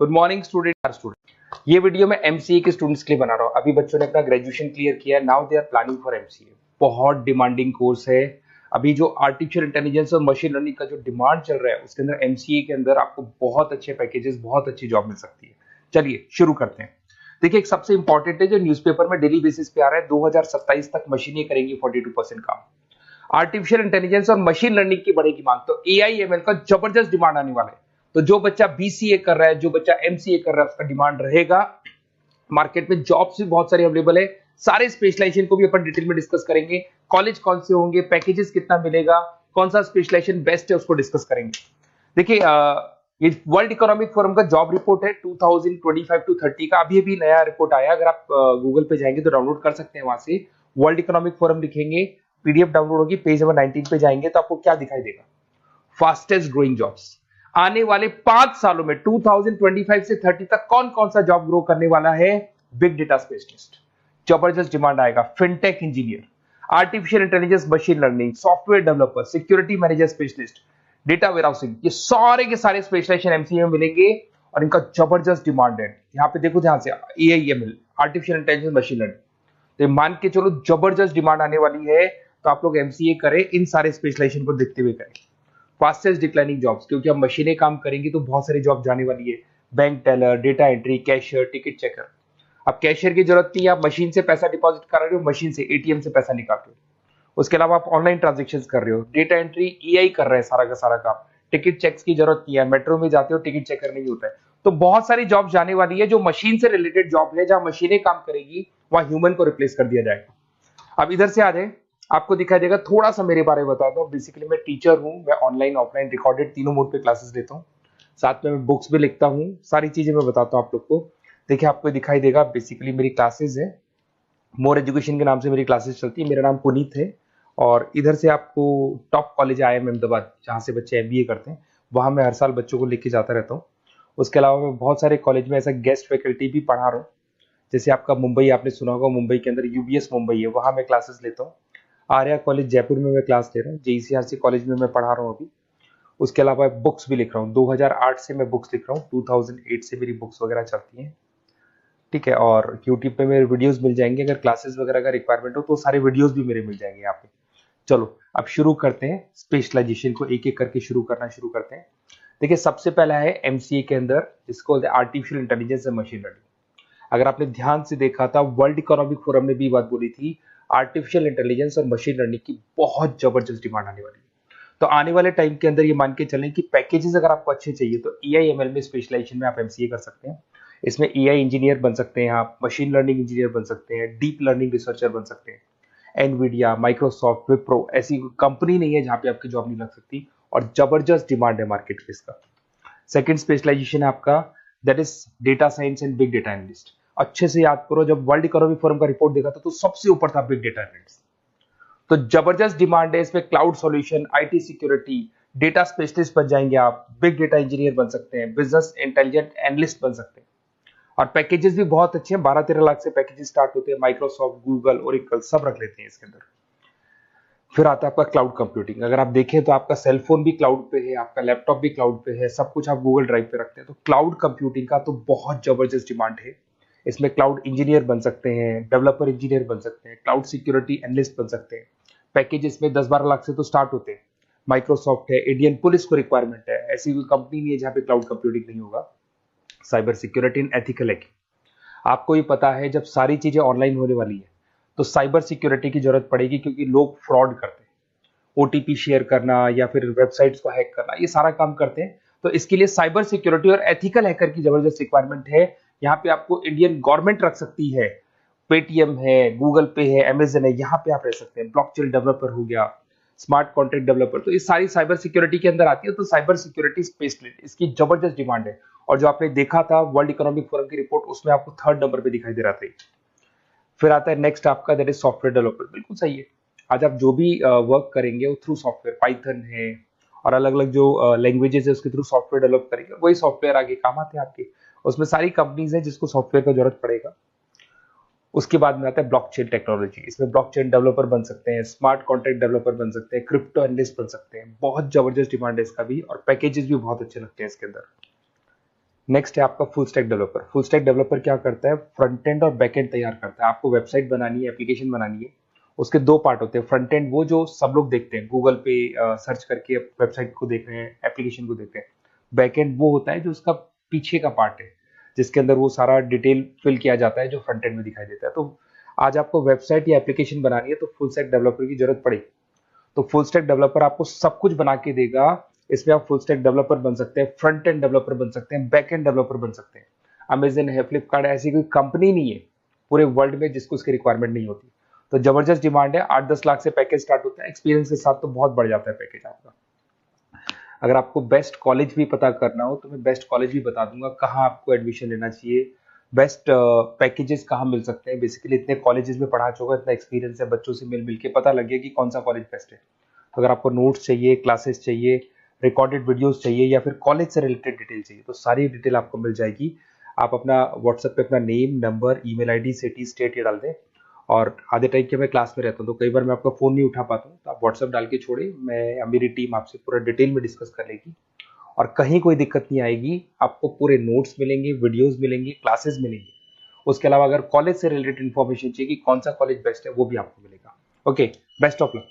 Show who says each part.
Speaker 1: Good morning student. ये video मैं MCA के स्टूडेंट्स के लिए बना रहा हूँ। अभी बच्चों ने अपना ग्रेजुएशन क्लियर किया है, now they are planning for MCA. बहुत डिमांडिंग कोर्स है। अभी जो आर्टिफिशियल इंटेलिजेंस और मशीन लर्निंग का जो डिमांड चल रहा है उसके अंदर एमसीए के अंदर आपको बहुत अच्छे पैकेजेस, बहुत अच्छी जॉब मिल सकती है। चलिए शुरू करते हैं। देखिए, एक सबसे इंपॉर्टेंट है जो न्यूज़पेपर में डेली बेसिस पे आ रहा है, 2027 तक मशीनें करेंगी 42% काम। आर्टिफिशियल इंटेलिजेंस और मशीन लर्निंग की बढ़ेगी मांग, तो एआई एमएल का जबरदस्त डिमांड आने वाला है। तो जो बच्चा बीसीए कर रहा है, जो बच्चा एमसीए कर रहा है, उसका डिमांड रहेगा। मार्केट में जॉब्स भी बहुत सारी अवेलेबल है। सारे स्पेशलाइजेशन को भी अपन डिटेल में डिस्कस करेंगे। कॉलेज कौन से होंगे, पैकेजेस कितना मिलेगा, कौन सा स्पेशलाइजेशन बेस्ट है, उसको डिस्कस करेंगे। देखिए, ये वर्ल्ड इकोनॉमिक फोरम का जॉब रिपोर्ट है 2025 टू 30 का। अभी अभी नया रिपोर्ट आया, अगर आप गूगल पे जाएंगे तो डाउनलोड कर सकते हैं। वहां से वर्ल्ड इकोनॉमिक फोरम लिखेंगे, पीडीएफ डाउनलोड होगी, पेज नंबर 19 पे जाएंगे तो आपको क्या दिखाई देगा, फास्टेस्ट ग्रोइंग जॉब्स। आने वाले 5 सालों में 2025 से 30 तक कौन कौन सा जॉब ग्रो करने वाला है। बिग डेटा स्पेशलिस्ट, जबरदस्त डिमांड आएगा। Fintech engineer, artificial intelligence, machine learning, software developer, security manager specialist, data warehousing, ये सारे के सारे स्पेशलाइजेशन एमसीए में मिलेंगे और इनका जबरदस्त डिमांड है। यहाँ पे देखो ध्यान से, AIML, artificial intelligence, machine learning, तो मान के चलो जबरदस्त डिमांड आने वाली है। तो आप लोग एमसीए करें, इन सारे स्पेशलाइजेशन को देखते हुए करें। फास्टेस्ट डिक्लाइनिंग जॉब्स, क्योंकि अब मशीनें काम करेंगी तो बहुत सारी जॉब जाने वाली है। Bank teller, data entry, cashier, ticket checker. अब कैशियर की जरूरत नहीं है, आप मशीन से पैसा डिपॉजिट कर रहे हो, मशीन से एटीएम से पैसा निकाल रहे हो। उसके अलावा आप ऑनलाइन ट्रांजेक्शन कर रहे हो। डेटा एंट्री एआई कर रहा है सारा का सारा काम। टिकट चेक्स की जरूरत नहीं है, मेट्रो में जाते हो टिकट चेकर नहीं होता है। तो बहुत सारी जॉब जाने वाली है जो मशीन से रिलेटेड जॉब है, जहां मशीनें काम करेगी वहां ह्यूमन को रिप्लेस कर दिया जाएगा। अब इधर से आ जाए, आपको दिखाई देगा। थोड़ा सा मेरे बारे में बताता हूँ। बेसिकली मैं टीचर हूँ, मैं ऑनलाइन ऑफलाइन रिकॉर्डेड तीनों मोड पे क्लासेस लेता हूँ। साथ में मैं बुक्स भी लिखता हूँ, सारी चीजें मैं बताता हूँ आप लोग को। देखिए, आपको दिखाई देगा बेसिकली मेरी क्लासेस है, मोर एजुकेशन के नाम से मेरी क्लासेस चलती है। मेरा नाम पुनीत है और इधर से आपको टॉप कॉलेज आईआईएम अहमदाबाद, जहाँ से बच्चे एमबीए करते हैं, वहाँ मैं हर साल बच्चों को लेके जाता रहता हूँ। उसके अलावा मैं बहुत सारे कॉलेज में ऐसा गेस्ट फैकल्टी भी पढ़ा रहा हूँ। जैसे आपका मुंबई, आपने सुना होगा, मुंबई के अंदर यूबीएस मुंबई है, वहाँ मैं क्लासेस लेता हूँ। आर्या कॉलेज जयपुर में मैं क्लास ले रहा हूँ। जेईसीआरसी कॉलेज में मैं पढ़ा रहा हूँ अभी। उसके अलावा बुक्स भी लिख रहा हूँ। 2008 से मैं बुक्स लिख रहा हूँ, 2008 से मेरी बुक्स वगैरह चलती हैं। ठीक है, और यूट्यूब पे मेरे वीडियोस मिल जाएंगे। अगर क्लासेस वगैरह का रिक्वायरमेंट हो तो सारे वीडियोस भी मेरे मिल जाएंगे यहाँ पे। चलो अब शुरू करते हैं, स्पेशलाइजेशन को एक एक करके शुरू करते हैं। देखिए, सबसे पहला है एमसीए के अंदर, जिसको artificial intelligence and machine learning. अगर आपने ध्यान से देखा था, वर्ल्ड इकोनॉमिक फोरम ने भी बात बोली थी, आर्टिफिशियल इंटेलिजेंस और मशीन लर्निंग की बहुत जबरदस्त डिमांड आने वाली है। तो आने वाले टाइम के अंदर ये मान के चलें कि पैकेजेस अगर आपको अच्छे चाहिए तो एआईएमएल में स्पेशलाइजेशन में आप एमसीए कर सकते हैं। इसमें एआई इंजीनियर बन सकते हैं, आप मशीन लर्निंग इंजीनियर बन सकते हैं, डीप लर्निंग रिसर्चर बन सकते हैं। एनवीडिया, माइक्रोसॉफ्ट, विप्रो, ऐसी कंपनी नहीं है जहां पे आपकी जॉब नहीं लग सकती, और जबरदस्त डिमांड है मार्केट में इसका। सेकंड स्पेशलाइजेशन है आपका, that is data science and big data analyst. अच्छे से याद करो, जब वर्ल्ड इकोनॉमिक फोरम का रिपोर्ट देखा था तो सबसे ऊपर था बिग डेटा एनालिस्ट। तो जबरदस्त डिमांड है इसमें। Cloud solution, IT security, data specialist बन जाएंगे आप, बिग डेटा इंजीनियर बन सकते हैं, बिजनेस इंटेलिजेंट एनालिस्ट बन सकते हैं। और पैकेजेस भी बहुत अच्छे हैं, 12-13 लाख से पैकेजेस स्टार्ट होते हैं। माइक्रोसॉफ्ट, गूगल, ओरेकल सब रख लेते हैं इसके अंदर। फिर आता है आपका क्लाउड कंप्यूटिंग। अगर आप देखें तो आपका सेलफोन भी क्लाउड पे है, आपका लैपटॉप भी क्लाउड पे है, सब कुछ आप गूगल ड्राइव पे रखते हैं। तो क्लाउड कंप्यूटिंग का तो बहुत जबरदस्त डिमांड है। इसमें क्लाउड इंजीनियर बन सकते हैं, डेवलपर इंजीनियर बन सकते हैं, क्लाउड सिक्योरिटी एनालिस्ट बन सकते हैं। पैकेज इसमें 10-12 लाख से तो स्टार्ट होते हैं। माइक्रोसॉफ्ट है, इंडियन पुलिस को रिक्वायरमेंट है, ऐसी कोई कंपनी नहीं है जहां पे क्लाउड कंप्यूटिंग नहीं होगा। Cyber security and ethical hacking, आपको ही पता है जब सारी चीजें ऑनलाइन होने वाली है तो साइबर सिक्योरिटी की जरूरत पड़ेगी, क्योंकि लोग फ्रॉड करते हैं। ओटीपी शेयर करना या फिर वेबसाइट्स को हैक करना, ये सारा काम करते हैं। तो इसके लिए साइबर सिक्योरिटी और एथिकल हैकर की जबरदस्त रिक्वायरमेंट है। यहाँ पे आपको इंडियन गवर्नमेंट रख सकती है, पेटीएम है, गूगल पे है, अमेजन है, यहाँ पे आप रह सकते हैं। ब्लॉकचेन डेवलपर हो गया, स्मार्ट कॉन्ट्रैक्ट डेवलपर, तो ये सारी साइबर सिक्योरिटी के अंदर आती है। तो साइबर सिक्योरिटी स्पेशलिस्ट, इसकी जबरदस्त डिमांड है। और जो आपने देखा था वर्ल्ड इकोनॉमिक फोरम की रिपोर्ट, उसमें आपको 3rd नंबर पे दिखाई दे रहा था। फिर आता है नेक्स्ट आपका, दैट इज सॉफ्टवेयर डेवलपर। बिल्कुल सही है। आज आप जो भी वर्क करेंगे वो थ्रू सॉफ्टवेयर, पाइथन है और अलग अलग जो लैंग्वेजेस है उसके थ्रू सॉफ्टवेयर डेवलप करेंगे, वही सॉफ्टवेयर आगे काम आते हैं आपके। उसमें सारी कंपनीज है जिसको सॉफ्टवेयर का जरूरत पड़ेगा। उसके बाद में आता है ब्लॉकचेन टेक्नोलॉजी। इसमें ब्लॉकचेन डेवलपर बन सकते हैं, स्मार्ट कॉन्ट्रैक्ट डेवलपर बन सकते हैं, क्रिप्टो एनालिस्ट बन सकते हैं। बहुत जबरदस्त डिमांड है इसका भी, और पैकेजेस भी बहुत अच्छे लगते हैं इसके अंदर। नेक्स्ट है आपका full stack developer. Full stack developer क्या करता है, फ्रंट एंड और बैक एंड तैयार करता है। आपको वेबसाइट बनानी है, एप्लीकेशन बनानी है, उसके दो पार्ट होते हैं। फ्रंट एंड वो जो सब लोग देखते हैं, गूगल पे सर्च करके वेबसाइट को देख रहे हैं, एप्लीकेशन को देख रहे हैं। बैक एंड वो होता है जो उसका पीछे का पार्ट है, जिसके अंदर वो सारा डिटेल फिल किया जाता है जो फ्रंट एंड में दिखाई देता है। तो आज आपको वेबसाइट या एप्लीकेशन बनानी है तो फुल स्टैक डेवलपर की जरूरत पड़ेगी। तो फुल स्टैक डेवलपर आपको सब कुछ बना के देगा। इसमें आप फुल स्टैक डेवलपर बन सकते हैं, फ्रंट एंड डेवलपर बन सकते हैं, बैक एंड डेवलपर बन सकते हैं। अमेजन है, फ्लिपकार्ट है, ऐसी कोई कंपनी नहीं है पूरे वर्ल्ड में जिसको उसकी रिक्वायरमेंट नहीं होती। तो जबरदस्त डिमांड है, 8-10 लाख से पैकेज स्टार्ट होता है। एक्सपीरियंस के साथ तो बहुत बढ़ जाता है पैकेज आपका। अगर आपको बेस्ट कॉलेज भी पता करना हो तो मैं बेस्ट कॉलेज भी बता दूंगा, कहाँ आपको एडमिशन लेना चाहिए, बेस्ट पैकेजेस कहाँ मिल सकते हैं। बेसिकली इतने कॉलेजेस में पढ़ा चुका, इतना एक्सपीरियंस है, बच्चों से मिल मिल के पता लग गया कि कौन सा कॉलेज बेस्ट है। तो अगर आपको नोट्स चाहिए, क्लासेस चाहिए, रिकॉर्डेड वीडियोस चाहिए या फिर कॉलेज से रिलेटेड डिटेल चाहिए, तो सारी डिटेल आपको मिल जाएगी। आप अपना व्हाट्सएप पे अपना name, number, email ID, city, state ये डाल दें। और आधे टाइम के मैं क्लास में रहता हूँ तो कई बार मैं आपका फ़ोन नहीं उठा पाता हूँ, तो आप व्हाट्सएप डाल के छोड़े, मैं मेरी टीम आपसे पूरा डिटेल में डिस्कस कर लेगी और कहीं कोई दिक्कत नहीं आएगी। आपको पूरे नोट्स मिलेंगे, वीडियोस मिलेंगे, क्लासेस मिलेंगे। उसके अलावा अगर कॉलेज से रिलेटेड इन्फॉर्मेशन चाहिए कि कौन सा कॉलेज बेस्ट है, वो भी आपको मिलेगा। Okay, best of luck.